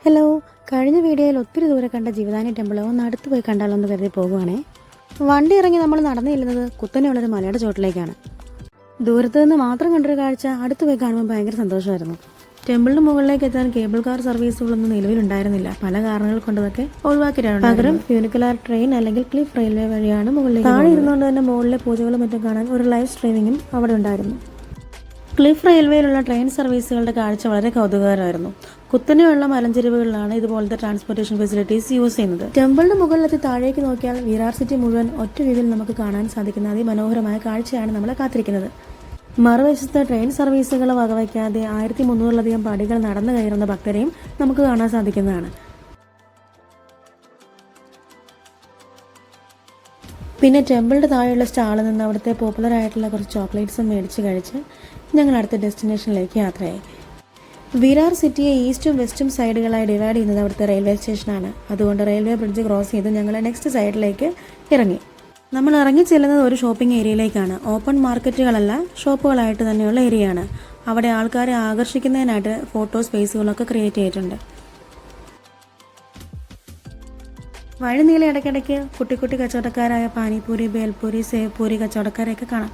Hello, കഴിഞ്ഞ വീഡിയോയിൽ ഒത്തിരി ദൂരെ കണ്ട ജീവദാനി ടെമ്പിൾ ഒന്ന് അടുത്ത് പോയി കണ്ടാലോ എന്ന് കരുതി പോകുവാണേ. വണ്ടി ഇറങ്ങി നമ്മൾ നടന്നു ചെല്ലുന്നത് കുത്തനെയുള്ളൊരു മലയുടെ ചോട്ടിലേക്കാണ്. ദൂരത്ത് നിന്ന് മാത്രം കണ്ടൊരു കാഴ്ച അടുത്ത് പോയി കാണുമ്പോൾ ഭയങ്കര സന്തോഷമായിരുന്നു. ടെമ്പിളിന് മുകളിലേക്ക് എത്താൻ കേബിൾ കാർ സർവീസുകളൊന്നും നിലവിലുണ്ടായിരുന്നില്ല. പല കാരണങ്ങൾ കൊണ്ടതൊക്കെ ഒഴിവാക്കിയിട്ടുണ്ട്. പകരം ഫ്യൂനിക്കുലാർ ട്രെയിൻ അല്ലെങ്കിൽ ക്ലിഫ് റെയിൽവേ വഴിയാണ് മുകളിലേക്ക്. താഴെ ഇരുന്നുകൊണ്ട് തന്നെ മുകളിലെ പൂജകളും മറ്റും കാണാൻ ഒരു ലൈവ് സ്ട്രീമിങ്ങും അവിടെ ഉണ്ടായിരുന്നു. ക്ലിഫ് റെയിൽവേയിലുള്ള ട്രെയിൻ സർവീസുകളുടെ കാഴ്ച വളരെ കൗതുകകരമായിരുന്നു. കുത്തനെയുള്ള മലഞ്ചെരിവുകളിലാണ് ഇതുപോലത്തെ ട്രാൻസ്പോർട്ടേഷൻ ഫെസിലിറ്റീസ് യൂസ് ചെയ്യുന്നത്. ടെമ്പിളിന് മുകളിലെത്തി താഴേക്ക് നോക്കിയാൽ വിരാർ സിറ്റി മുഴുവൻ ഒറ്റ രീതിയിൽ നമുക്ക് കാണാൻ സാധിക്കുന്ന അതിമനോഹരമായ കാഴ്ചയാണ് നമ്മളെ കാത്തിരിക്കുന്നത്. മറുവശത്ത് ട്രെയിൻ സർവീസുകൾ വകവയ്ക്കാതെ 1300-ലധികം പടികൾ നടന്നു കയറുന്ന ഭക്തരെയും നമുക്ക് കാണാൻ സാധിക്കുന്നതാണ്. പിന്നെ ടെമ്പിളിൻ്റെ താഴെയുള്ള സ്റ്റാളിൽ നിന്ന് അവിടുത്തെ പോപ്പുലർ ആയിട്ടുള്ള കുറച്ച് ചോക്ലേറ്റ്സും മേടിച്ച് കഴിച്ച് ഞങ്ങൾ അടുത്ത ഡെസ്റ്റിനേഷനിലേക്ക് യാത്രയായി. വിരാർ സിറ്റിയെ ഈസ്റ്റും വെസ്റ്റും സൈഡുകളായി ഡിവൈഡ് ചെയ്യുന്നത് അവിടുത്തെ റെയിൽവേ സ്റ്റേഷനാണ്. അതുകൊണ്ട് റെയിൽവേ ബ്രിഡ്ജ് ക്രോസ് ചെയ്ത് ഞങ്ങൾ നെക്സ്റ്റ് സൈഡിലേക്ക് ഇറങ്ങി. നമ്മൾ ഇറങ്ങി ചെല്ലുന്നത് ഒരു ഷോപ്പിംഗ് ഏരിയയിലേക്കാണ്. ഓപ്പൺ മാർക്കറ്റുകളല്ല, ഷോപ്പുകളായിട്ട് തന്നെയുള്ള ഏരിയയാണ്. അവിടെ ആൾക്കാരെ ആകർഷിക്കുന്നതിനായിട്ട് ഫോട്ടോ സ്പേസുകളൊക്കെ ക്രിയേറ്റ് ചെയ്തിട്ടുണ്ട്. വഴി നീളെ ഇടയ്ക്കിടയ്ക്ക് കുട്ടി കുട്ടി കച്ചവടക്കാരായ പാനിപൂരി, ബേൽപൂരി, സേവ് പൂരി കച്ചവടക്കാരെയൊക്കെ കാണാം.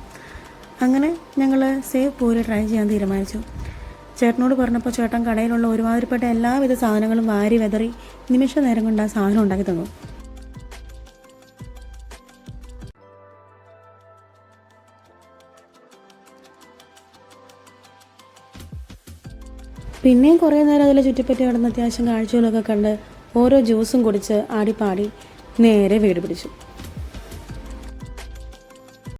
അങ്ങനെ ഞങ്ങൾ സേവ് പൂരി ട്രൈ ചെയ്യാൻ തീരുമാനിച്ചു. ചേട്ടനോട് പറഞ്ഞപ്പോൾ ചേട്ടൻ കടയിലുള്ള ഒരുമാതിരിപ്പെട്ട എല്ലാവിധ സാധനങ്ങളും വാരി വെതറി നിമിഷ നേരം കൊണ്ട് ആ സാധനം ഉണ്ടാക്കി തന്നു. പിന്നെയും കുറേ നേരം അതിൽ ചുറ്റിപ്പറ്റി കിടന്ന് അത്യാവശ്യം കാഴ്ചകളൊക്കെ കണ്ട് ഓരോ ജ്യൂസും കുടിച്ച് ആടിപ്പാടി നേരെ വീട് പിടിച്ചു.